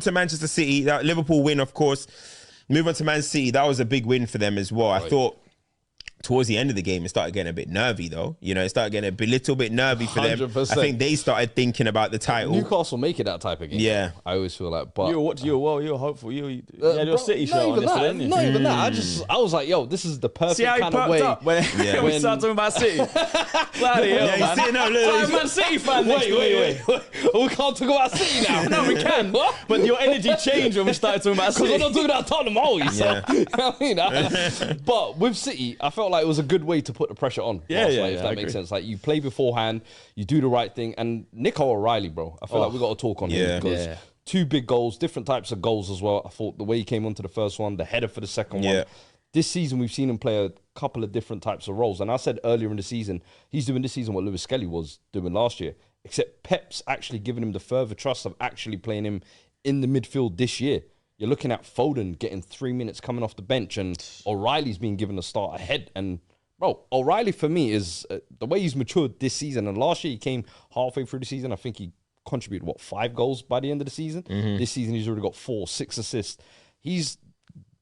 to Manchester City, that Liverpool win, of course. Move on to Man City. That was a big win for them as well. Right. I thought towards the end of the game, it started getting a bit nervy, though. You know, it started getting a little bit nervy for 100%. them. I think they started thinking about the title. Newcastle make it that type of game. Yeah. I always feel like, but... You were hopeful. You had your City shirt on yesterday, didn't you? Not even that. I was like, yo, this is the perfect kind of way. When we started talking about City. Bloody hell, man. Man City fan Wait. We can't talk about City now. No, we can. But your energy changed when we started talking about City. Because we're not talking about Tottenham always. Yeah. You know what I mean? But with City, I felt like it was a good way to put the pressure on. If that makes sense. Like, you play beforehand, you do the right thing. And Nico O'Reilly, bro, I feel like we got to talk on him because 2 big goals, different types of goals as well. I thought the way he came onto the first one, the header for the second one. This season, we've seen him play a couple of different types of roles. And I said earlier in the season, he's doing this season what Lewis Skelly was doing last year, except Pep's actually giving him the further trust of actually playing him in the midfield this year. You're looking at Foden getting 3 minutes coming off the bench, and O'Reilly's being given a start ahead. And bro, O'Reilly for me is the way he's matured this season. And last year he came halfway through the season. I think he contributed 5 goals by the end of the season. This season he's already got 4, 6 assists.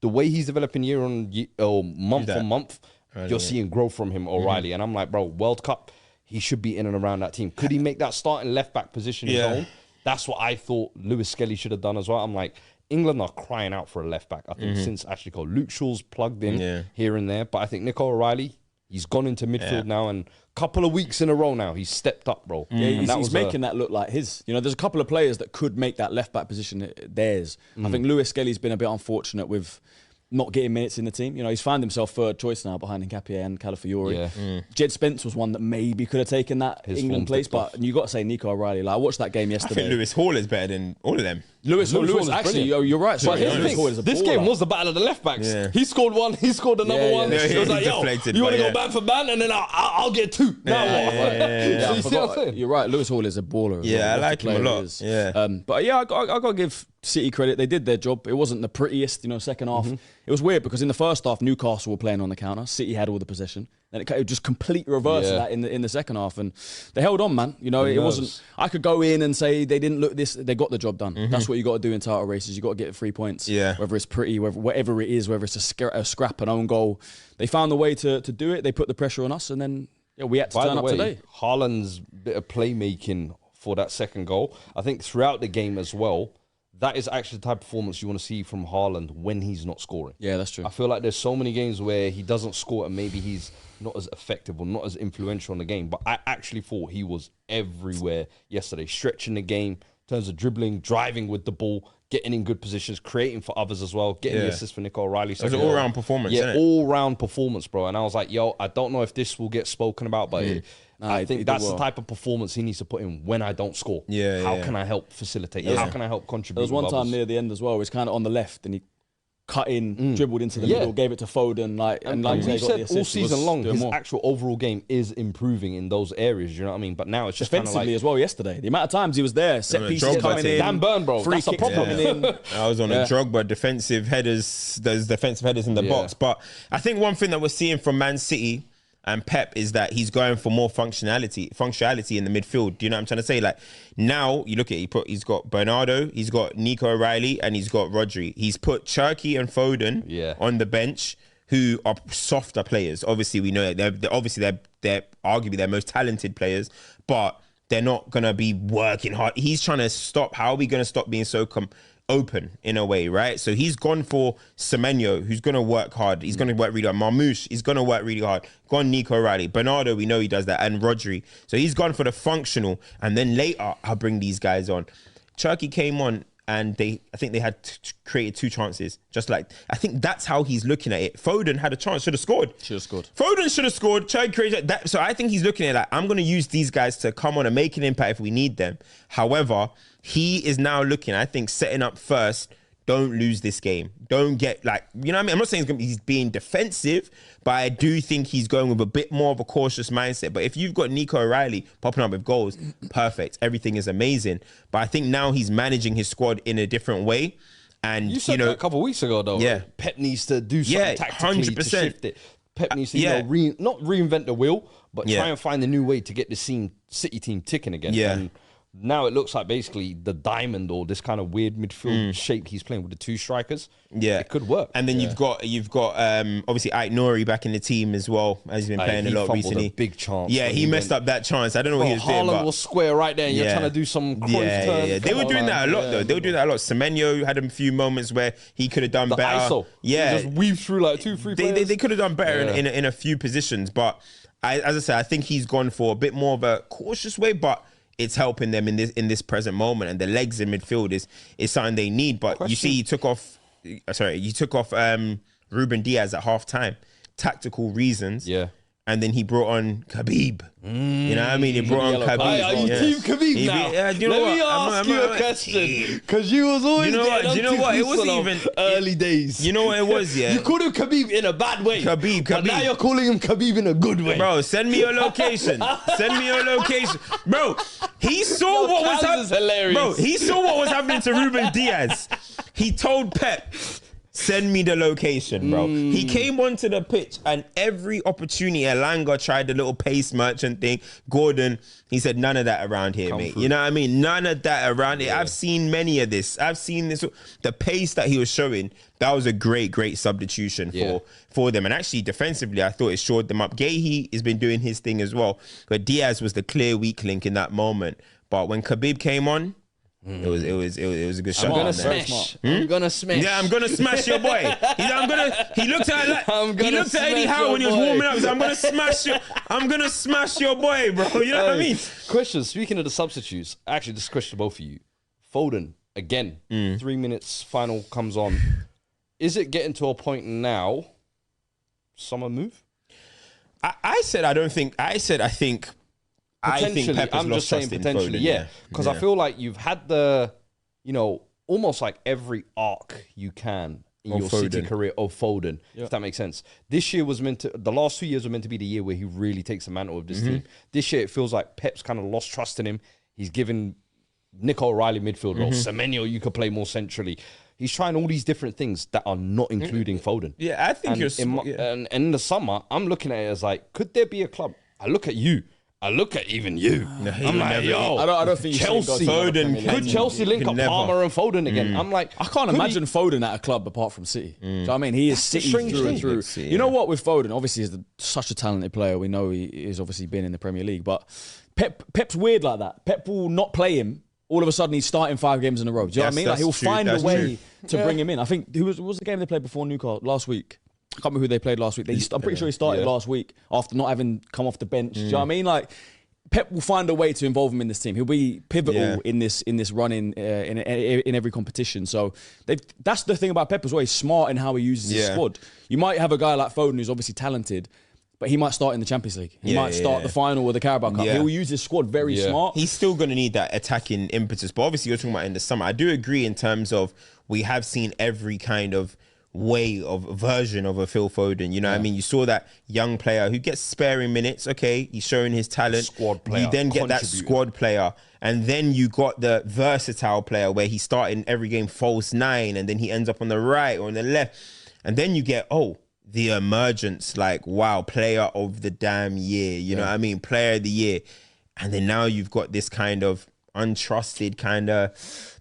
The way he's developing year on year, month on month, you're seeing growth from him, O'Reilly. And I'm like, bro, World Cup, he should be in and around that team. Could he make that starting left back position his own? That's what I thought Lewis Skelly should have done as well. I'm like, England are crying out for a left back. I think since Ashley Cole, Luke Shaw's plugged in here and there. But I think Nico O'Reilly, he's gone into midfield now, and a couple of weeks in a row now, he's stepped up, bro. Yeah, he's making that look like his. You know, there's a couple of players that could make that left back position theirs. I think Lewis Skelly's been a bit unfortunate with not getting minutes in the team. You know, he's found himself third choice now behind Nketiah and Calafiori. Jed Spence was one that maybe could have taken that England place, but you got to say Nico O'Reilly. Like, I watched that game yesterday. I think Lewis Hall is better than all of them. Lewis actually, you're right. But here's the thing, this game was the battle of the left backs. He scored one, he scored another one. It was like, yo, you want to go man for man, and then I'll get 2. Now what? You see what I'm saying? You're right. Lewis Hall is a baller. Yeah, I like him a lot. But yeah, I got to give City credit. They did their job. It wasn't the prettiest, second half. It was weird because in the first half, Newcastle were playing on the counter. City had all the possession. Then it just complete reverse of that in the second half, and they held on, man. You know, it wasn't. I could go in and say they didn't look this. They got the job done. That's what you got to do in title races. You got to get 3 points. Whether it's pretty, whatever it is, whether it's a scrap, an own goal. They found the way to do it. They put the pressure on us, and then we had to turn up today. Haaland's bit of playmaking for that second goal. I think throughout the game as well, that is actually the type of performance you want to see from Haaland when he's not scoring. Yeah, that's true. I feel like there's so many games where he doesn't score and maybe he's not as effective or not as influential in the game. But I actually thought he was everywhere yesterday, stretching the game in terms of dribbling, driving with the ball, getting in good positions, creating for others as well, getting the assist for Nico O'Reilly. So it was an all-round performance, yeah, all-round performance, bro. And I was like, yo, I don't know if this will get spoken about, but I think that's the type of performance he needs to put in when I don't score. How can I help facilitate? How can I help contribute? There was one time near the end as well, where he's kind of on the left and he cut in, dribbled into the middle, gave it to Foden. And like we said all season long, his actual overall game is improving in those areas. You know what I mean? But now it's just defensively as well. Yesterday, the amount of times he was there, set pieces coming in, Dan Burn, bro, that's a problem. I was on a Drogba defensive headers. There's defensive headers in the box, but I think one thing that we're seeing from Man City and Pep is that he's going for more functionality in the midfield. Do you know what I'm trying to say? Like, now you look at he's got Bernardo, he's got Nico O'Reilly, and he's got Rodri. He's put Cherki and Foden on the bench, who are softer players. Obviously, we know they're arguably their most talented players, but they're not gonna be working hard. He's trying to stop. How are we gonna stop being so open in a way, right? So he's gone for Semenyo, who's going to work hard. He's going to work really hard. Marmoush, he's going to work really hard. Gone Nico O'Reilly. Bernardo, we know he does that. And Rodri. So he's gone for the functional. And then later, I'll bring these guys on. Cherki came on and I think they had created 2 chances. Just like, I think that's how he's looking at it. Foden had a chance, should have scored. Foden should have scored. Cherki created that. So I think he's looking at it like, I'm going to use these guys to come on and make an impact if we need them. However, he is now looking, I think, setting up first. Don't lose this game. Don't get you know what I mean? I'm not saying he's being defensive, but I do think he's going with a bit more of a cautious mindset. But if you've got Nico O'Reilly popping up with goals, perfect. Everything is amazing. But I think now he's managing his squad in a different way. And you said that a couple of weeks ago, though. Yeah. Pep needs to do something tactically 100%. To shift it. Pep needs to not reinvent the wheel, but try and find a new way to get the City team ticking again. Yeah. now it looks like basically the diamond or this kind of weird midfield shape he's playing with the 2 strikers. Yeah, it could work. And then you've got obviously Ait Nouri back in the team as well, as he's been playing a lot recently. A big chance. Yeah, he messed up that chance. I don't know what he was doing. Haaland was square right there. And you're trying to do some Cruyff turn. Yeah. They were doing that a lot though. They were doing that a lot. Semenyo had a few moments where he could have done better. ISO. Yeah, he just weaved through like 2-3 players. They could have done better in a few positions, but as I said, I think he's gone for a bit more of a cautious way, but it's helping them in this present moment, and the legs in midfield is something they need. But you see, he took off Ruben Diaz at half time, tactical reasons. Yeah. And then he brought on Khabib. You know what I mean? He brought on Khabib. Are you team Khabib now? Let me ask you a question. Because you was always you know what? It wasn't even early days. You know what it was, yeah? You called him Khabib in a bad way. Khabib. But now you're calling him Khabib in a good way. Bro, send me your location. Bro, he saw what was happening. Bro, he saw what was happening to Ruben Diaz. He told Pep, send me the location, bro. He came onto the pitch and every opportunity, Elanga tried the little pace merchant thing. Gordon, he said, none of that around here, mate. You know what I mean? None of that around here. I've seen many of this. I've seen this. The pace that he was showing, that was a great substitution for them. And actually, defensively, I thought it shored them up. Guehi has been doing his thing as well. But Diaz was the clear weak link in that moment. But when Khabib came on, it was a good shot. I'm gonna smash. I'm gonna smash. Yeah, I'm gonna smash your boy. He looked at Eddie Howe when he was warming up. He said, I'm gonna smash your boy, bro. You know what I mean? Question. Speaking of the substitutes, actually, this question to both of you. Foden again. 3 minutes. Final comes on. Is it getting to a point now? Summer move? I think Pep has lost trust in potentially, Foden, because I feel like you've had the, almost like every arc you can in your City career of Foden, if that makes sense. This year was the last 2 years were meant to be the year where he really takes the mantle of this team. This year it feels like Pep's kind of lost trust in him. He's given Nico O'Reilly midfield role. Semenyo, you could play more centrally. He's trying all these different things that are not including Foden. Yeah, I think and in the summer, I'm looking at it as like, could there be a club? I look at you. I look at even you. No, I'm like, yo, I don't think Chelsea. Foden. Could Chelsea link up Palmer and Foden again? I'm like, I can't imagine Foden at a club apart from City. Do you know what I mean? He is City through and through. You know what with Foden? Obviously, he's such a talented player. We know he's obviously been in the Premier League, but Pep's weird like that. Pep will not play him. All of a sudden, he's starting 5 games in a row. Do you know what I mean? Like he'll find a way to bring him in. I think what was the game they played before Newcastle last week? I can't remember who they played last week. I'm pretty sure he started last week after not having come off the bench. Do you know what I mean? Like, Pep will find a way to involve him in this team. He'll be pivotal in this run in every competition. So that's the thing about Pep as well. He's smart in how he uses his squad. You might have a guy like Foden who's obviously talented, but he might start in the Champions League. He might start the final or the Carabao Cup. He'll use his squad very smart. He's still going to need that attacking impetus. But obviously, you're talking about in the summer. I do agree in terms of we have seen every kind of way of version of a Phil Foden. You know what I mean? You saw that young player who gets sparing minutes. Okay, he's showing his talent. Squad player. You then get that squad player. And then you got the versatile player where he started in every game false 9 and then he ends up on the right or on the left. And then you get, the emergence, like, wow, player of the damn year. You know what I mean? Player of the year. And then now you've got this kind of untrusted kind of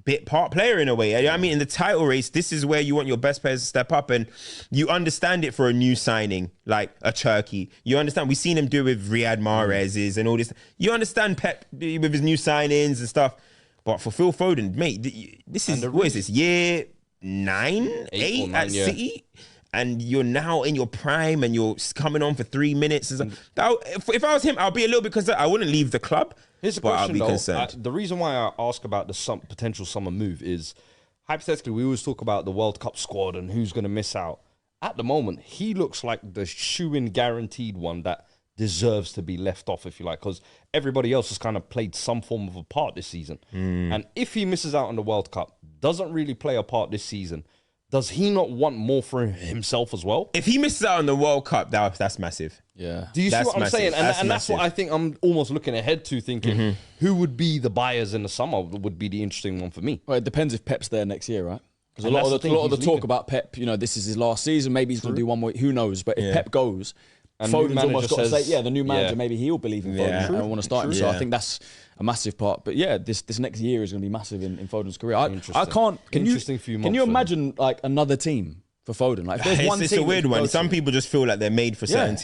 bit part player in a way. I mean, in the title race, this is where you want your best players to step up, and you understand it for a new signing, like a Turkey. You understand, we've seen him do it with Riyad Mahrez's and all this. You understand Pep with his new signings and stuff. But for Phil Foden, mate, this is, what is this, year 9, 8 at City? And you're now in your prime and you're coming on for 3 minutes. If I was him, I'll be a little bit concerned. I wouldn't leave the club. Here's the question, though. The reason why I ask about the potential summer move is, hypothetically, we always talk about the World Cup squad and who's going to miss out. At the moment, he looks like the shoo-in guaranteed one that deserves to be left off, if you like, because everybody else has kind of played some form of a part this season. And if he misses out on the World Cup, doesn't really play a part this season, does he not want more for himself as well? If he misses out on the World Cup, that's massive. Yeah. Do you see what I'm saying? And that's what I think I'm almost looking ahead to, thinking who would be the buyers in the summer would be the interesting one for me. Well, it depends if Pep's there next year, right? Because a lot of the talk about Pep, this is his last season. Maybe he's going to do one more. Who knows? But if Pep goes, And Foden's almost got to say, the new manager, yeah. maybe he'll believe in Foden and want to start him. So I think that's a massive part. But yeah, this next year is going to be massive in Foden's career. I can't. Can you imagine like another team for Foden? Like, if there's one it's team a weird one. Some people just feel like they're made for certain teams.